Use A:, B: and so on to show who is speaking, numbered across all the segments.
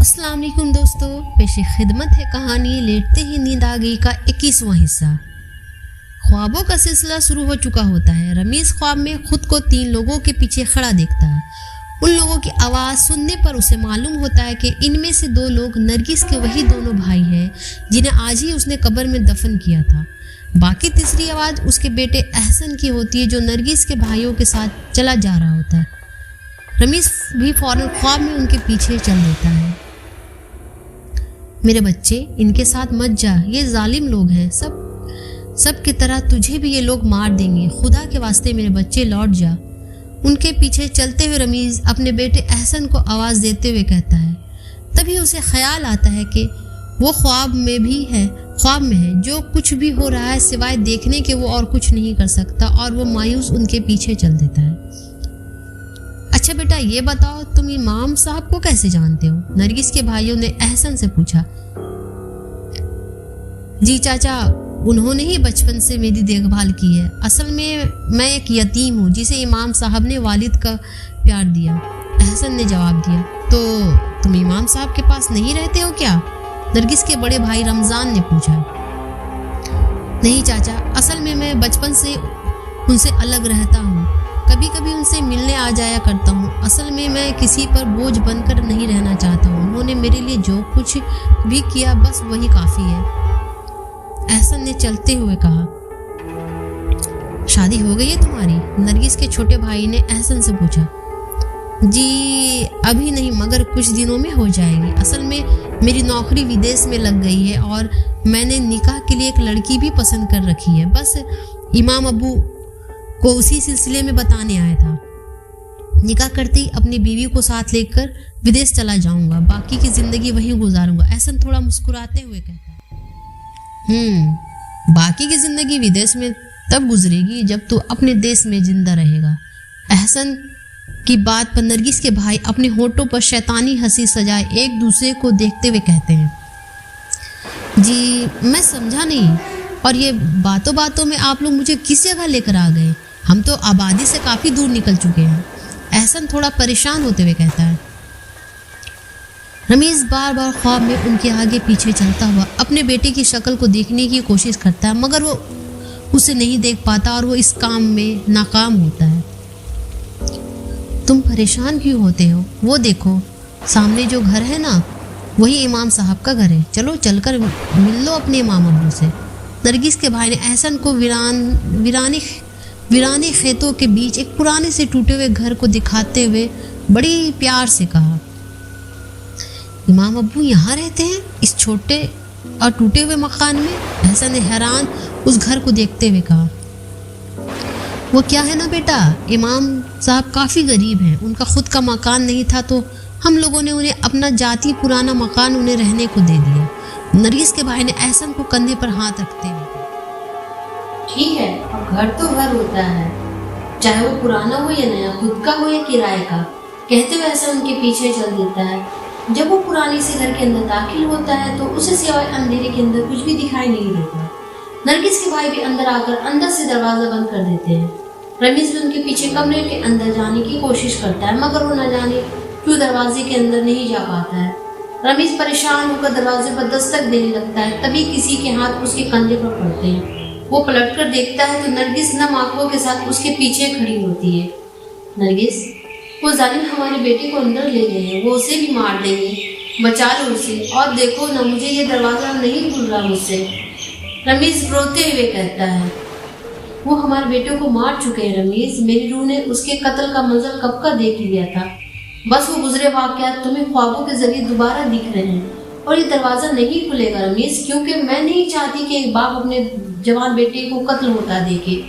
A: अस्सलाम वालेकुम दोस्तों, पेशे खिदमत है कहानी लेटते ही नींद आ गई का 21वां हिस्सा। ख्वाबों का सिलसिला शुरू हो चुका होता है। रमीज ख्वाब में खुद को 3 लोगों के पीछे खड़ा देखता है। उन लोगों की आवाज़ सुनने पर उसे मालूम होता है कि इनमें से 2 लोग नरगिस के वही दोनों भाई हैं जिन्हें आज ही उसने कब्र में दफन किया था। बाकी तीसरी आवाज़ उसके बेटे अहसन की होती है जो नरगिस के भाइयों के साथ चला जा रहा होता है। रमीज भी फौरन ख्वाब में उनके पीछे चल देता है। मेरे बच्चे, इनके साथ मत जा, ये जालिम लोग हैं। सब की तरह तुझे भी ये लोग मार देंगे। खुदा के वास्ते मेरे बच्चे लौट जा। उनके पीछे चलते हुए रमीज अपने बेटे अहसन को आवाज़ देते हुए कहता है। तभी उसे ख्याल आता है कि वो ख्वाब में है। जो कुछ भी हो रहा है सिवाय देखने के वो और कुछ नहीं कर सकता और वो मायूस उनके पीछे चल देता है। अच्छा बेटा, ये बताओ तुम इमाम साहब को कैसे जानते हो? नरगिस के भाइयों ने अहसन से पूछा। जी चाचा, उन्होंने ही बचपन से मेरी देखभाल की है। असल में मैं एक यतीम हूँ जिसे इमाम साहब ने वालिद का प्यार दिया। अहसन ने जवाब दिया। तो तुम इमाम साहब के पास नहीं रहते हो क्या? नरगिस के बड़े भाई रमज़ान ने पूछा। नहीं चाचा, असल में मैं बचपन से उनसे अलग रहता हूँ। कभी कभी उनसे मिलने आ जाया करता हूँ। असल में मैं किसी पर बोझ बनकर नहीं रहना चाहता हूँ। उन्होंने मेरे लिए जो कुछ भी किया बस वही काफ़ी है। अहसन ने चलते हुए कहा। शादी हो गई है तुम्हारी? नरगिस के छोटे भाई ने अहसन से पूछा। जी अभी नहीं, मगर कुछ दिनों में हो जाएगी। असल में मेरी नौकरी विदेश में लग गई है और मैंने निकाह के लिए एक लड़की भी पसंद कर रखी है। बस इमाम अबू को उसी सिलसिले में बताने आया था। निकाह करते ही अपनी बीवी को साथ लेकर विदेश चला जाऊंगा। बाकी की जिंदगी वहीं गुजारूंगा। अहसन थोड़ा मुस्कुराते हुए कहता है। बाकी की जिंदगी विदेश में तब गुजरेगी जब तू अपने देश में जिंदा रहेगा। अहसन की बात पर नरगिस के भाई अपने होठों पर शैतानी हंसी सजाए एक दूसरे को देखते हुए कहते हैं। जी मैं समझा नहीं, और ये बातों बातों में आप लोग मुझे किस जगह लेकर आ गए? हम तो आबादी से काफ़ी दूर निकल चुके हैं। अहसन थोड़ा परेशान होते हुए कहता है। रमीज बार बार ख्वाब में उनके आगे पीछे चलता हुआ अपने बेटे की शक्ल को देखने की कोशिश करता है, मगर वो उसे नहीं देख पाता और वो इस काम में नाकाम होता है। तुम परेशान क्यों होते हो? वो देखो सामने जो घर है ना, वही इमाम साहब का घर है। चलो चलकर मिल लो अपने इमाम अब्बू से। नरगिस के भाई ने अहसन को वीराने खेतों के बीच एक पुराने से टूटे हुए घर को दिखाते हुए बड़ी प्यार से कहा। इमाम अब्बू यहाँ रहते हैं इस छोटे और टूटे हुए मकान में? अहसन ने हैरान उस घर को देखते हुए कहा। वो क्या है ना बेटा, इमाम साहब काफ़ी गरीब हैं। उनका खुद का मकान नहीं था तो हम लोगों ने उन्हें अपना जाती पुराना मकान उन्हें रहने को दे दिया। नरगिस के भाई ने अहसन को कंधे पर हाथ रखते हुए।
B: ठीक है, अब घर तो घर होता है, चाहे वो पुराना हो या नया, खुद का हो या किराए का। कहते हुए अहसन उनके पीछे चल देता है। जब वो पुराने से घर के अंदर दाखिल होता है तो उसे सिवाय अंधेरे के अंदर कुछ भी दिखाई नहीं देता। नरगिस के भाई भी अंदर आकर अंदर से दरवाजा बंद कर देते हैं। रमीज भी उनके पीछे कमरे के अंदर जाने की कोशिश करता है, मगर वो न जाने क्यों दरवाजे के अंदर नहीं जा पाता है। रमीज परेशान होकर दरवाजे पर दस्तक देने लगता है। तभी किसी के हाथ उसके कंधे पर पड़ते हैं। वो पलटकर देखता है तो नरगिस नम आंखों के साथ उसके पीछे खड़ी होती है। नरगिस, वो जालिम हमारे बेटे को अंदर ले गए हैं, वो उसे भी मार देंगे, बचा लो उसे। और देखो ना, मुझे ये दरवाज़ा नहीं खुल रहा मुझसे। रमीज रोते हुए कहता है। वो हमारे बेटे को मार चुके हैं रमीज। मेरी रूह ने उसके कत्ल का मंजर कब का देख लिया था। बस वो गुजरे वाक़यात तुम्हें ख्वाबों के जरिए दोबारा दिख रहे हैं। और ये दरवाज़ा नहीं खुलेगा रमीज, क्योंकि मैं नहीं चाहती कि एक बाप अपने जवान बेटे को कत्ल होता देखे।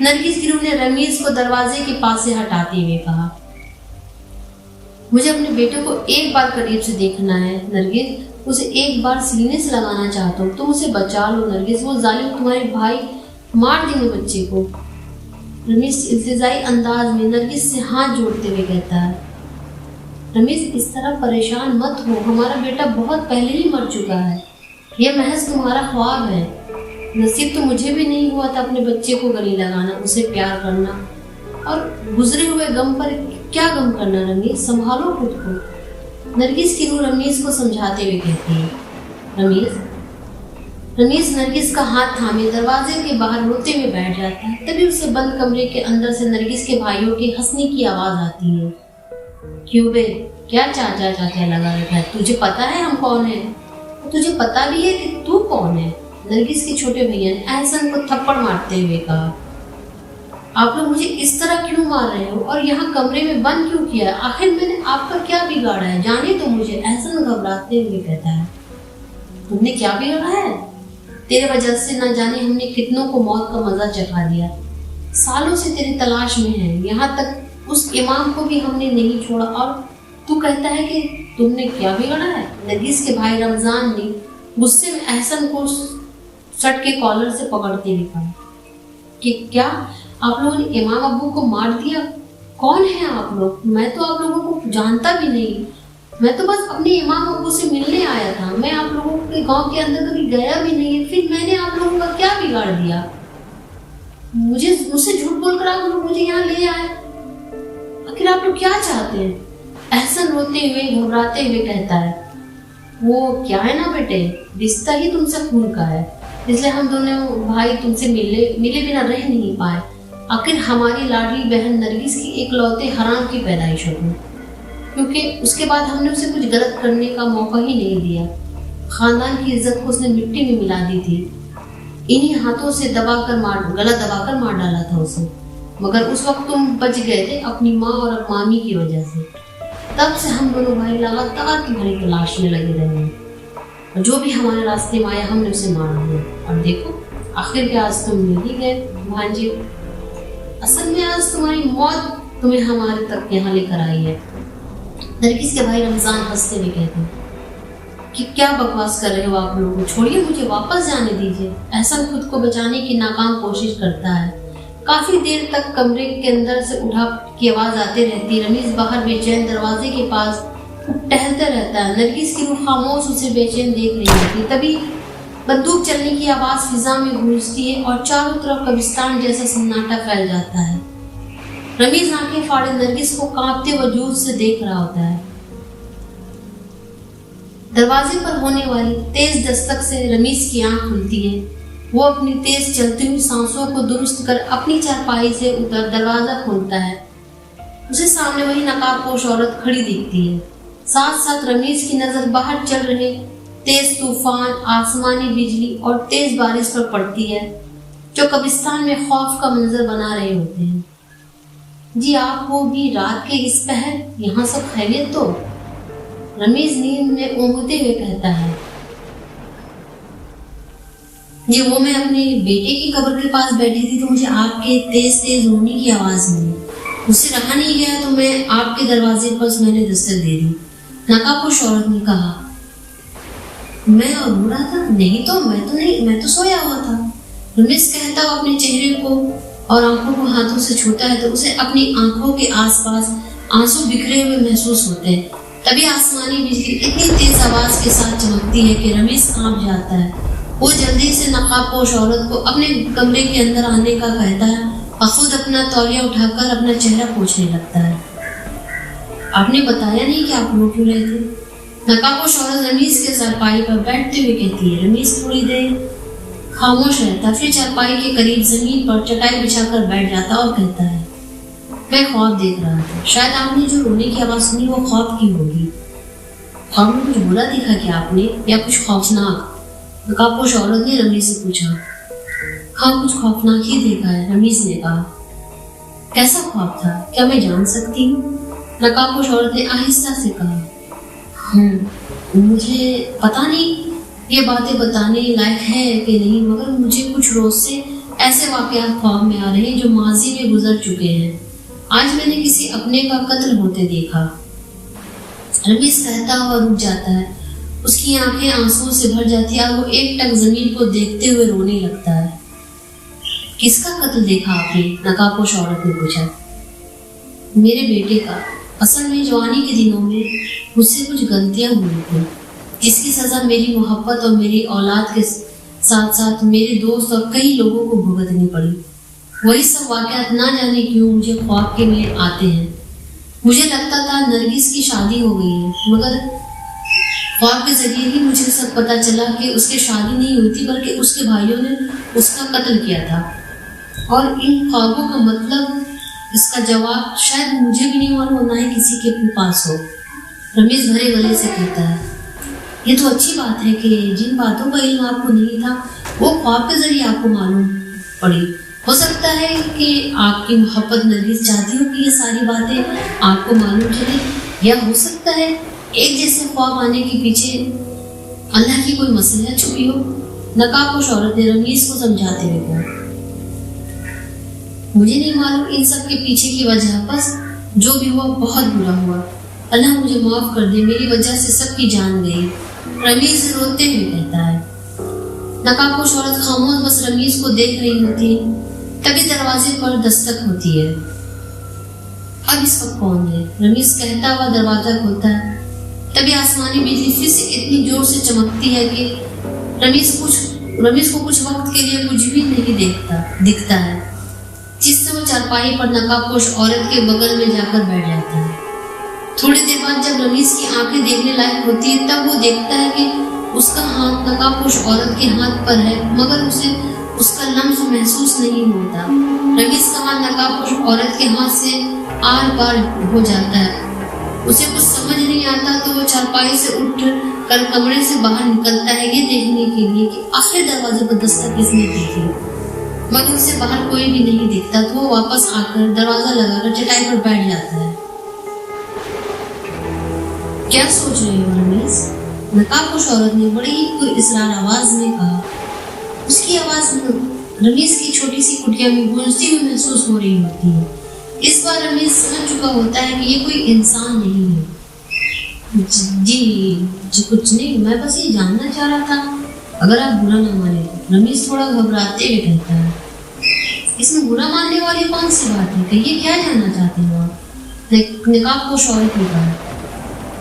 B: नरगिस की रूह ने रमीज को दरवाजे के पास से हटाते हुए कहा। मुझे अपने बेटे को एक बार करीब से देखना है नरगिस, उसे एक बार सीने से लगाना चाहता हूँ। तुम उसे बचा लो नरगिस, वो जालिम तुम्हारे भाई मार देंगे बच्चे को। रमीज इल्तिजाई अंदाज में नरगिस से हाथ जोड़ते हुए कहता है। रमीज, इस तरह परेशान मत हो, हमारा बेटा बहुत पहले ही मर चुका है। यह महज तुम्हारा ख्वाब है। नसीब तो मुझे भी नहीं हुआ था अपने बच्चे को गले लगाना, उसे प्यार करना, और गुजरे हुए गम पर क्या गम करना। रमीज, संभालो खुद को। नरगिस की रूह रमीज को समझाते हुए कहती है, रमीज नरगिस का हाथ थामे दरवाजे के बाहर रोते हुए बैठ जाता है। तभी उसे बंद कमरे के अंदर से नरगिस के भाइयों के हंसने की आवाज आती है। क्यों बे, क्या चाचा चाचा लगा रखा है? तुझे पता है हम कौन है? तुझे पता भी है कि तू कौन है? नरगिस के छोटे भैया ने एहसन को थप्पड़ मारते हुए कहा, आप लोग मुझे इस तरह क्यों मार रहे हो और यहाँ कमरे में बंद क्यों किया? आखिर मैंने आपका क्या बिगाड़ा है? जाने तो मुझे। एहसन घबराते हुए कहता है, तुमने क्या बिगाड़ा है? तेरे वजह से न जाने हमने कितनों को मौत का मजा चखा दिया। सालों से तेरी तलाश में है, यहाँ तक उस इमाम को भी हमने नहीं छोड़ा और तू कहता है कि तुमने क्या बिगाड़ा है? नरगिस के भाई रमजान ने गुस्से में एहसन को शर्ट के कॉलर से पकड़ते हुए कहा कि क्या आप लोगों ने इमाम अब्बू को मार दिया? कौन है आप लोग? मैं तो आप लोगों को जानता भी नहीं। मैं तो बस अपने इमाम अब्बू से मिलने आया था। मैं आप लोगों के गांव के अंदर कभी गया भी नहीं है। फिर मैंने आप लोगों का क्या बिगाड़ दिया? मुझसे झूठ बोलकर आप लोग मुझे यहाँ ले आए। आखिर आप लोग क्या चाहते हैं? एहसन रोते हुए घबराते हुए कहता है, वो क्या है ना बेटे, रिश्ता ही तुमसे खून का है, इसलिए हम दोनों भाई तुमसे मिले बिना रह नहीं पाए। आखिर हमारी लाडली बहन नरगिस की इकलौते हराम की पैदाइश हो गई, क्योंकि उसके बाद हमने उसे कुछ गलत करने का मौका ही नहीं दिया। खानदान की इज्जत को उसने मिट्टी में मिला दी थी। इन्हीं हाथों से गला दबाकर मार डाला था उसे, मगर उस वक्त तुम बच गए थे अपनी माँ और मामी की वजह से। तब से हम दोनों भाई लगातार तुम्हारी तलाश में लगे रहे हैं और जो भी हमारे रास्ते में आया हमने उसे मार दिया। और देखो आखिर के आज तुम मिल ही गए भांजे। असल में आज तुम्हारी मौत तुम्हें हमारे तक यहाँ लेकर आई है। नरगिस के भाई रमजान हंसते हुए कहते हैं कि क्या बकवास कर रहे हो आप लोग, छोड़िए मुझे, वापस जाने दीजिए। एहसन खुद को बचाने की नाकाम कोशिश करता है। काफी देर तक कमरे के अंदर से उठा की आवाज आती रहती। रमीज बाहर बेचैन दरवाजे के पास टहलता रहता है। नरगिस की रूह खामोश उसे बेचैन देख रही होती। तभी बंदूक चलने की आवाज फिजा में गूंजती है और चारों तरफ कब्रिस्तान जैसा सन्नाटा फैल जाता है। रमीज आंखें फाड़े नरगिस को कांपते वजूद से देख रहा होता है। दरवाजे पर होने वाली तेज दस्तक से रमीज की आंख खुलती है। वो अपनी तेज चलती हुई सांसों को दुरुस्त कर अपनी चारपाई से उतर दरवाजा खोलता है। उसे सामने वही नकाबपोश औरत खड़ी दिखती है। साथ साथ रमीज की नजर बाहर चल रहे तेज तूफान, आसमानी बिजली और तेज बारिश पर पड़ती है, जो कब्रिस्तान में खौफ का मंजर बना रहे होते हैं। जी आप वो भी रात के इस पहर, यहाँ सब खैरियत तो? रमीज नींद में ऊँघते हुए कहता है, जी वो मैं अपने बेटे की कब्र के पास बैठी थी तो मुझे आपके तेज तेज रोने की आवाज मिली। मुझसे रहा नहीं गया तो मैं आपके दरवाजे पर मैंने दस्तक दे दी। नकाबपोश औरत ने कहा, मैं और रो रहा था? नहीं, मैं तो सोया हुआ था। रमीज कहता हुआ अपने चेहरे को और आंखों को हाथों से छूता है तो उसे अपनी आंखों के आसपास आंसू बिखरे हुए महसूस होते हैं। तभी आसमानी बिजली इतनी तेज आवाज के साथ चमकती है कि रमीज कांप जाता है। वो जल्दी से नकाबपोश औरत को अपने कमरे के अंदर आने का कहता है और खुद अपना तौलिया उठाकर अपना चेहरा पोंछने लगता है। आपने बताया नहीं कि आप रो क्यों रहे थे? नकाबपोश औरत रमीज के चारपाई पर बैठते हुए कहती है। रमीज थोड़ी देर खामोश रहता, फिर चारपाई के करीब जमीन पर चटाई बिछाकर बैठ जाता और कहता है, मैं ख्वाब देख रहा था। शायद आपने जो रोने की आवाज सुनी वो ख्वाब की होगी। ख्वाब में कुछ बुरा देखा क्या आपने या कुछ खौफनाक? नकाबपोश औरत ने रमीज से पूछा। हाँ, कुछ खौफनाक ही देखा है, रमीज ने कहा। कैसा ख्वाब था, क्या मैं जान सकती हूँ? नकाबपोश औरत ने आहिस्ता से कहा। मुझे पता नहीं ये बातें बताने लायक है कि नहीं, मगर मुझे कुछ रोज से ऐसे वाकयात ख्वाब में आ रहे हैं जो माजी में गुजर चुके हैं। आज मैंने किसी अपने का कत्ल होते देखा। रमीज कहता हुआ रुक जाता है। उसकी आंखें आंसुओं से भर जाती है और वो एकटक जमीन को देखते हुए रोने लगता है। किसका कत्ल देखा आपने? नकाबपोश औरत ने पूछा। मेरे बेटे का। असल में जवानी के दिनों में मुझसे कुछ गलतियां हुई थी, जिसकी सजा मेरी मोहब्बत और मेरी औलाद के साथ साथ मेरे दोस्त और कई लोगों को भुगतनी पड़ी। वही सब वाकयात ना जाने क्यों मुझे ख्वाब के में आते हैं। مجھے لگتا تھا نرگس کی شادی ہو گئی ہے، مگر خواب کے ذریعے ہی مجھے سب پتہ چلا کہ اس کی شادی نہیں ہوئی تھی، بلکہ اس کے بھائیوں نے اس کا قتل کیا تھا۔ اور ان خوابوں کا مطلب، اس کا جواب شاید مجھے بھی نہیں معلوم، نہ ہی کسی کے پاس ہو۔ رمیز بھرے گلے سے کہتا ہے، یہ تو اچھی بات ہے کہ جن باتوں کا علم آپ کو نہیں تھا وہ خواب کے ذریعے آپ کو معلوم پڑی۔ ہو سکتا ہے کہ آپ کی محبت نرگس چاہتی ہو کہ یہ ساری باتیں آپ کو معلوم چلے، یا ہو سکتا ہے ایک جیسے خواب آنے کے پیچھے اللہ کی کوئی مصلحت چھپی ہو۔ نقابپوش عورت نے رمیز کو سمجھاتے ہوئے کہا، مجھے نہیں معلوم ان سب کے پیچھے کی وجہ، بس جو بھی ہوا بہت برا ہوا، اللہ مجھے معاف کر دے، میری وجہ سے سب کی جان گئی۔ رمیز روتے ہوئے کہتا ہے۔ نقابپوش عورت خاموش بس رمیز کو دیکھ رہی ہوتی، تبھی دروازے پر دستک ہوتی ہے۔ اب اس وقت کون ہے؟ رمیز کہتا ہوا دروازہ کھولتا ہے، تبھی آسمانی بجلی پھر سے اتنی زور سے چمکتی ہے کہ رمیز کو کچھ وقت کے لیے کچھ بھی نہیں دکھتا ہے، جس سے وہ چارپائی پر نقابپوش عورت کے بغل میں جا کر بیٹھ جاتا ہے۔ تھوڑی دیر بعد جب رمیز کی آنکھیں دیکھنے لائق ہوتی ہے، تب وہ دیکھتا ہے کہ اس کا ہاتھ نقابپوش عورت کے ہاتھ پر ہے، مگر اسے اس کا لمس محسوس نہیں ہوتا۔ رمیز کا ہاتھ نقابپوش عورت کے ہاتھ سے آر پار ہو جاتا ہے۔ اسے کچھ سمجھ نہیں آتا تو وہ چارپائی سے اٹھ کر کمرے سے باہر نکلتا ہے، یہ دیکھنے کے لیے کہ آخر دروازے پر دستک کس نے دی تھی، مگر اسے باہر کوئی بھی نہیں دکھتا تو وہ واپس آ کر دروازہ لگا کر چٹائی پر بیٹھ جاتا ہے۔ کیا سوچ رہی ہو رمیز؟ نقابپوش عورت نے بڑی ہی پراسرار آواز میں کہا۔ اس کی آواز رمیز کی چھوٹی سی کٹیا میں گونجتی ہوئی محسوس ہو رہی ہوتی ہے۔ اس بار رمیز سمجھ چکا ہوتا ہے کہ یہ کوئی انسان نہیں ہے۔ جی کچھ نہیں، میں بس یہ جاننا چاہ رہا تھا، اگر آپ برا نہ مانے۔ رمیز تھوڑا گھبراتے ہوئے کہتا ہے، اس میں برا ماننے والی کون سی بات ہے؟ کہیے کیا جاننا چاہتے ہو آپ؟ نقابپوش عورت نے کہا،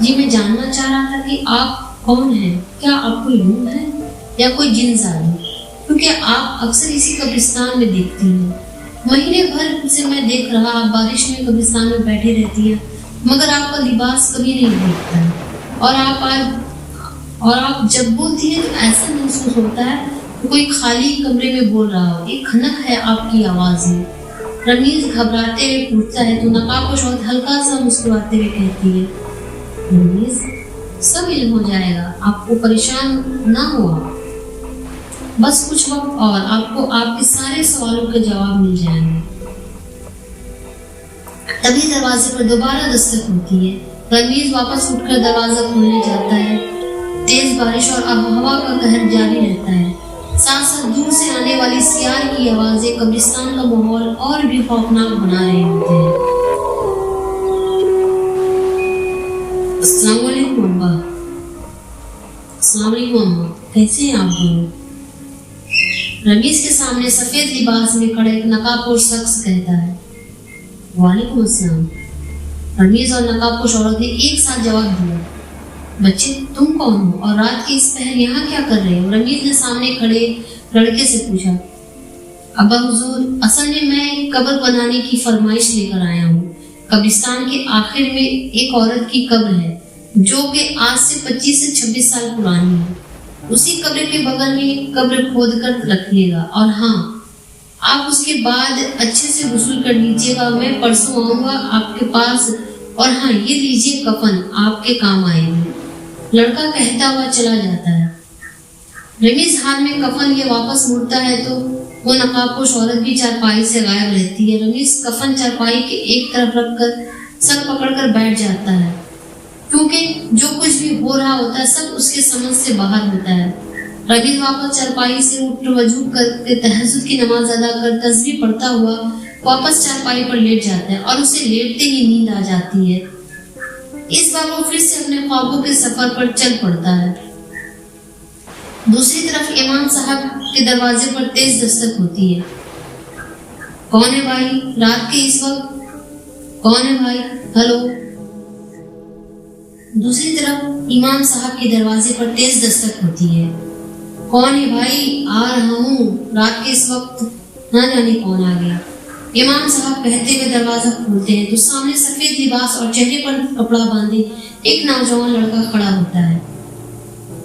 B: جی میں جاننا چاہ رہا تھا کہ آپ کون ہیں، کیا آپ کوئی روح ہے یا کوئی جن ظالم؟ کیونکہ آپ اکثر اسی قبرستان میں دیکھتی ہیں، مہینے بھر سے میں دیکھ رہا، آپ بارش میں قبرستان میں بیٹھی رہتی ہیں، مگر آپ کا لباس کبھی نہیں دیکھتا ہے، اور آپ جب بولتی ہیں تو ایسا محسوس ہوتا ہے کہ کوئی خالی کمرے میں بول رہا ہو، ایک کھنک ہے آپ کی آواز میں۔ رمیز گھبراتے ہوئے پوچھتا ہے تو نقابپوش عورت ہلکا سا مسکراتے ہوئے کہتی ہے، رمیز سب علم ہو جائے گا، آپ کو پریشان نہ ہوا، بس کچھ وقت اور آپ کو آپ کے سارے سوالوں کے جواب مل جائیں گے۔ تبھی دروازے پر دوبارہ دستک ہوتی ہے۔ رمیز واپس اٹھ کر دروازہ کھولنے جاتا ہے۔ تیز بارش اور ہوا کا قہر جاری رہتا ہے، ساتھ ساتھ دور سے آنے والی سیار کی آوازیں قبرستان کا ماحول اور بھی خوفناک بنا رہے ہوتے ہیں۔ السلام علیکم ابا۔ السلام علیکم اما، کیسے ہیں آپ دونوں؟ رمیز کے سامنے سفید لباس میں کھڑا ایک نقابپوش شخص کہتا ہے، وعلیکم السلام۔ رمیز اور نقابپوش عورت نے ایک ساتھ جواب دیا، بچے تم کون ہو اور رات کے اس پہر یہاں کیا کر رہے ہو؟ رمیز نے سامنے کھڑے لڑکے سے پوچھا، ابا حضور، اصل میں قبر بنانے کی فرمائش لے کر آیا ہوں۔ قبرستان کے آخر میں ایک عورت کی قبر ہے جو کہ آج سے 25 سے 26 سال پرانی ہے، اسی قبر کے بغل میں قبر کھود کر رکھیے گا، اور ہاں آپ اس کے بعد اچھے سے غسل کر لیجیے گا، میں پرسوں آؤں گا آپ کے پاس، اور ہاں یہ لیجیے کفن، آپ کے کام آئے گی۔ لڑکا کہتا ہوا چلا جاتا ہے۔ رمیز ہاتھ میں کفن لیے واپس مڑتا ہے تو وہ نقابپوش عورت بھی چارپائی سے غائب رہتی ہے۔ رمیز کفن چارپائی کے ایک طرف رکھ کر سر پکڑ کر بیٹھ جاتا ہے، کیونکہ جو کچھ بھی ہو رہا ہوتا ہے سب اس کے سمجھ سے باہر ہوتا ہے۔ رمیز واپس چارپائی سے اٹھ وضو کر کے تہجد کی نماز ادا کر تسبیح پڑھتا ہوا واپس چارپائی پر لیٹ جاتا ہے، اور اسے لیٹتے ہی نیند آ جاتی ہے۔ اس بار وہ پھر سے اپنے خوابوں کے سفر پر چل پڑتا ہے۔ دوسری طرف امام صاحب کے دروازے پر تیز دستک ہوتی ہے۔ کون ہے بھائی؟ رات کے اس وقت کون ہے بھائی؟ ہلو۔ دوسری طرف امام صاحب کے دروازے پر تیز دستک ہوتی ہے۔ کون ہے بھائی؟ آ رہا ہوں، رات کے اس وقت نہ جانے کون آ گیا۔ इमाम साहब कहते हुए दरवाजा खोलते हैं तो सामने सफेद लिबास और चेहरे पर कपड़ा बांधे एक नौजवान लड़का खड़ा होता है।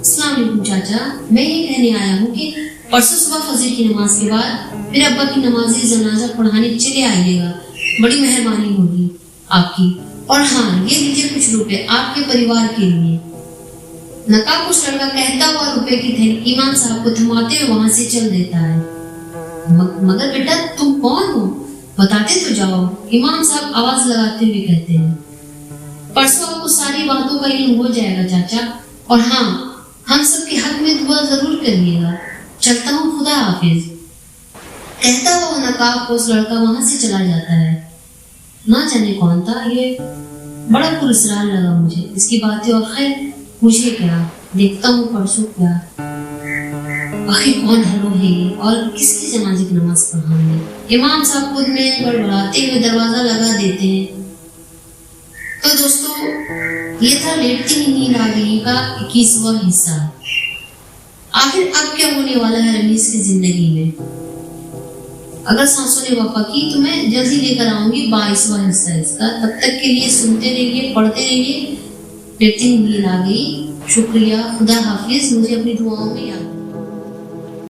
B: अस्सलाम वालेकुम चाचा, मैं ये कहने आया हूँ कि परसों सुबह फजर की नमाज के बाद मेरे अब्बा की नमाज जनाजा पढ़ाने चले आइएगा, बड़ी मेहरबानी होगी आपकी। और हाँ, ये लीजिए कुछ रुपए आपके परिवार के लिए। नकाबपोश लड़का कहता हुआ रुपए की थैली इमाम साहब को थमाते हुए वहां से चल देता है। मगर बेटा तुम कौन हो, बताते तो जाओ, इमाम साहब आवाज लगाते हुए कहते हैं। परसों आपको सारी बातों का इल्म हो जाएगा चाचा, और हाँ, हम सबके हक में दुआ जरूर करिएगा। चलता हूँ, खुदा हाफिज। कहता हुआ नकाबपोश लड़का वहां से चला जाता है। ना जाने कौन था ये, बड़ा पुरस्कार लगा मुझे इसकी बातें। और खैर मुझे क्या, देखता हूँ परसों क्या, आखिर कौन हलो है ये और किसकी जनाजे की नमाज पढ़ाएंगे। इमाम साहब खुद में बड़बड़ाते हुए दरवाजा लगा देते हैं। तो दोस्तों, ये था लेटती ही नींद आ गई का 21वां हिस्सा। आखिर अब क्या होने वाला है रमीज की जिंदगी में? अगर सांसों ने वफा की तो मैं जल्दी लेकर आऊंगी 22वां हिस्सा इसका। तब तक के लिए सुनते रहिए, पढ़ते रहिए। लेटती ही नींद आ गई। शुक्रिया, खुदा हाफिज। मुझे अपनी दुआओं में याद